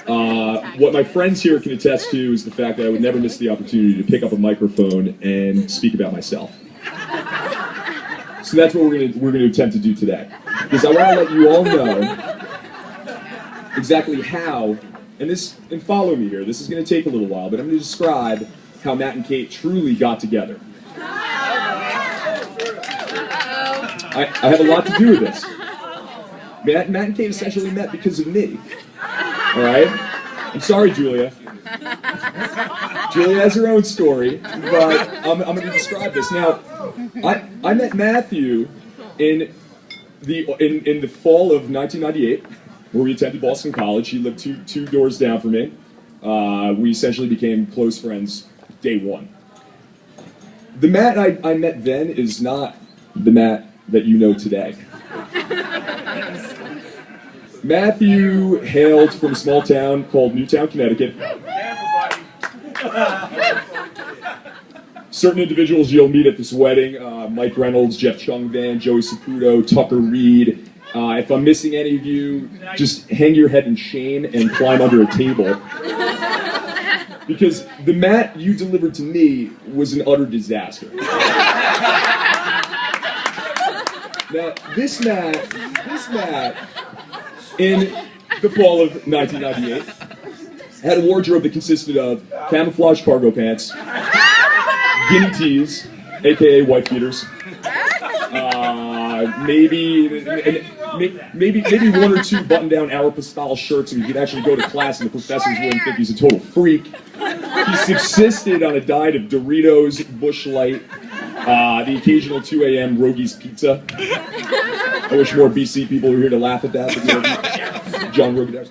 What my friends here can attest to is the fact that I would never miss the opportunity to pick up a microphone and speak about myself. So that's what we're gonna attempt to do today, because I want to let you all know exactly how, and follow me here. This is going to take a little while, but I'm going to describe how Matt and Kate truly got together. I have a lot to do with this. Matt and Kate essentially met because of me. All right? I'm sorry, Julia. Julia has her own story, but I'm going to describe this. Now, I met Matthew in the fall of 1998, where we attended Boston College. He lived two doors down from me. We essentially became close friends day one. The Matt I met then is not the Matt that you know today. Matthew hailed from a small town called Newtown, Connecticut. Certain individuals you'll meet at this wedding, Mike Reynolds, Jeff Chungvan, Joey Saputo, Tucker Reed. If I'm missing any of you, just hang your head in shame and climb under a table. Because the Matt you delivered to me was an utter disaster. Now, this Matt, in the fall of 1998, had a wardrobe that consisted of camouflage cargo pants, guinea tees, aka wife beaters, maybe one or two button-down Aeropostale shirts, and you could actually go to class and the professors wouldn't think he's a total freak. He subsisted on a diet of Doritos, Busch Light, the occasional 2 a.m. Rogi's Pizza. I wish more BC people were here to laugh at that, but John Rogie does.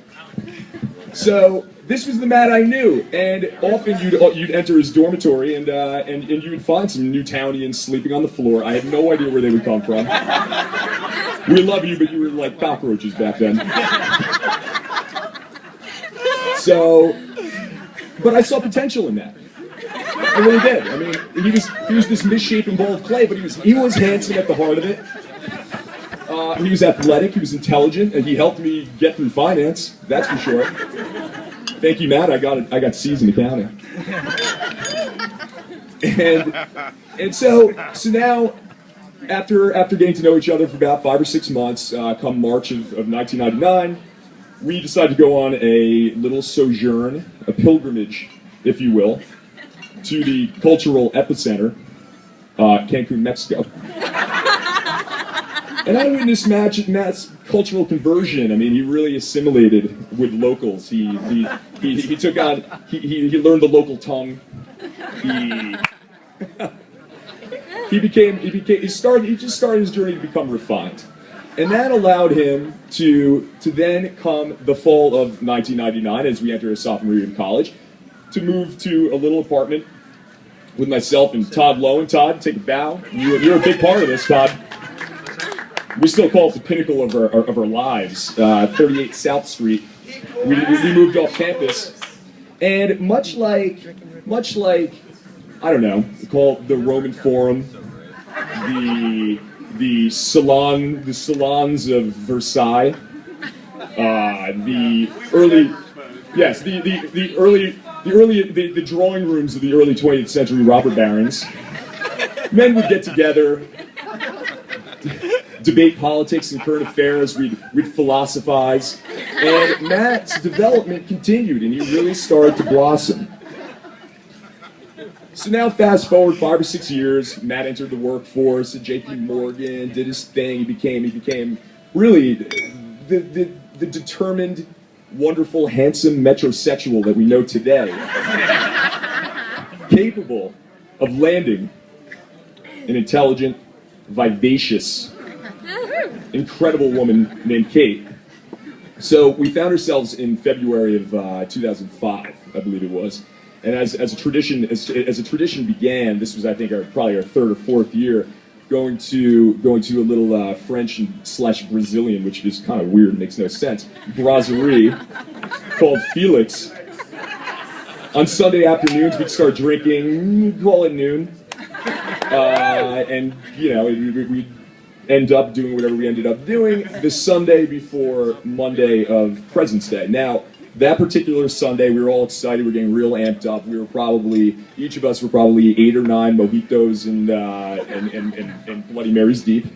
So this was the Matt I knew, and often you'd enter his dormitory and you would find some Newtownians sleeping on the floor. I had no idea where they would come from. We love you, but you were like cockroaches back then. So, but I saw potential in that. I really did. I mean, he was this misshapen ball of clay, but he was handsome at the heart of it. He was athletic, he was intelligent, and he helped me get through finance. That's for sure. Thank you, Matt. I got C's in accounting. And so now, after getting to know each other for about 5 or 6 months, come March of 1999, we decided to go on a little sojourn, a pilgrimage, if you will, to the cultural epicenter, Cancun, Mexico. And I witnessed Matt's cultural conversion. I mean, he really assimilated with locals. He took on, he learned the local tongue. He just started his journey to become refined. And that allowed him to then come the fall of 1999, as we entered a sophomore year in college, to move to a little apartment with myself and Todd Lowen. Todd, take a bow. You're a big part of this, Todd. We still call it the pinnacle of our lives. 38 South Street. We moved off campus, and much like I don't know, call it the Roman Forum, the salons of Versailles, the drawing rooms of the early 20th century robber barons. Men would get together, debate politics and current affairs, we'd philosophize, and Matt's development continued, and he really started to blossom. So now fast forward 5 or 6 years, Matt entered the workforce at JP Morgan, did his thing, he became really the determined, wonderful, handsome metrosexual that we know today, capable of landing an intelligent, vivacious, incredible woman named Kate. So we found ourselves in February of 2005, I believe it was, and as a tradition began, this was I think probably our 3rd or 4th year, going to a little French / Brazilian, which is kind of weird, makes no sense, brasserie called Felix. On Sunday afternoons, we'd start drinking, call it noon, and we'd end up doing whatever we ended up doing the Sunday before Monday of President's Day. Now, that particular Sunday, we were all excited. We were getting real amped up. We were probably, each of us were probably 8 or 9 mojitos and Bloody Marys deep.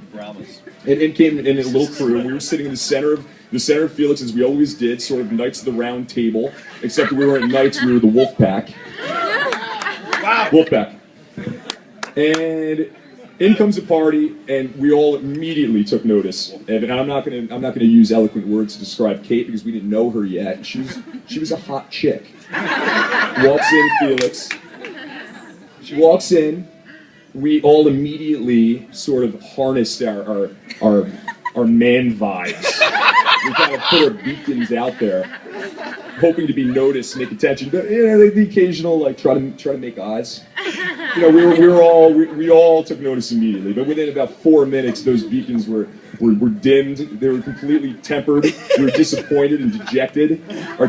And came in a little crew. We were sitting in the center of Felix, as we always did, sort of Knights of the Round Table, except we weren't knights, we were the Wolf Pack. Wow. Wolf Pack. And in comes a party, and we all immediately took notice. And I'm not gonna use eloquent words to describe Kate because we didn't know her yet. She was a hot chick. Walks in, Felix. She walks in. We all immediately sort of harnessed our man vibes. We kind of put our beacons out there, hoping to be noticed, make attention. But the occasional try to make eyes. We all took notice immediately. But within about 4 minutes, those beacons were dimmed. They were completely tempered. We were disappointed and dejected. Our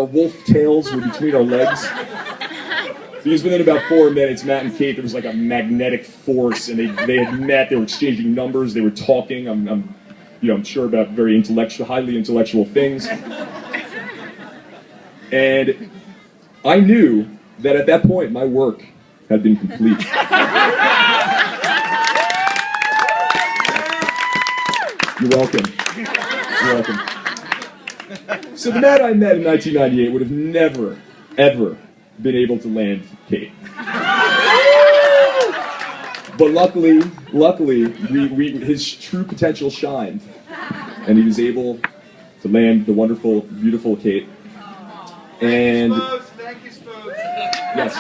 wolf tails were between our legs. Because within about 4 minutes, Matt and Kate, there was like a magnetic force, and they had met. They were exchanging numbers. They were talking. I'm sure about very highly intellectual things. And I knew that at that point, my work had been complete. You're welcome. You're welcome. So the Matt I met in 1998 would have never, ever been able to land Kate. But luckily, his true potential shined, and he was able to land the wonderful, beautiful Kate. And thank you, Spokes. Yes,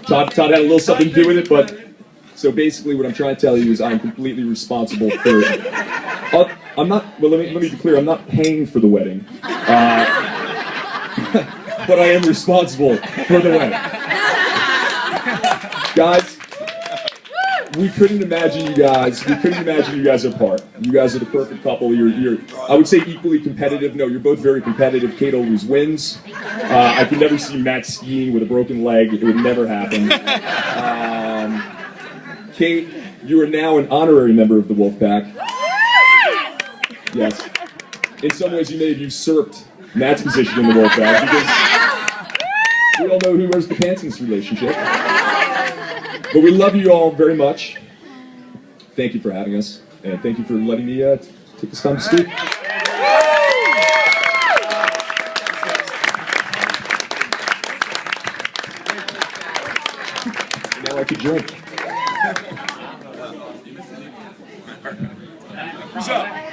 Todd had a little something to do with it, but so basically, what I'm trying to tell you is I'm completely responsible for. I'm not. Well, let me be clear. I'm not paying for the wedding. But I am responsible for the wedding. Guys, we couldn't imagine you guys apart. You guys are the perfect couple. You're I would say equally competitive. No, you're both very competitive. Kate always wins. I could never see Matt skiing with a broken leg. It would never happen. Kate, you are now an honorary member of the Wolf Pack. Yes. In some ways, you may have usurped Matt's position in the Wolf Pack because we all know who wears the pants in this relationship. But we love you all very much. Thank you for having us, and thank you for letting me take this time to speak. Now I could drink. Who's up?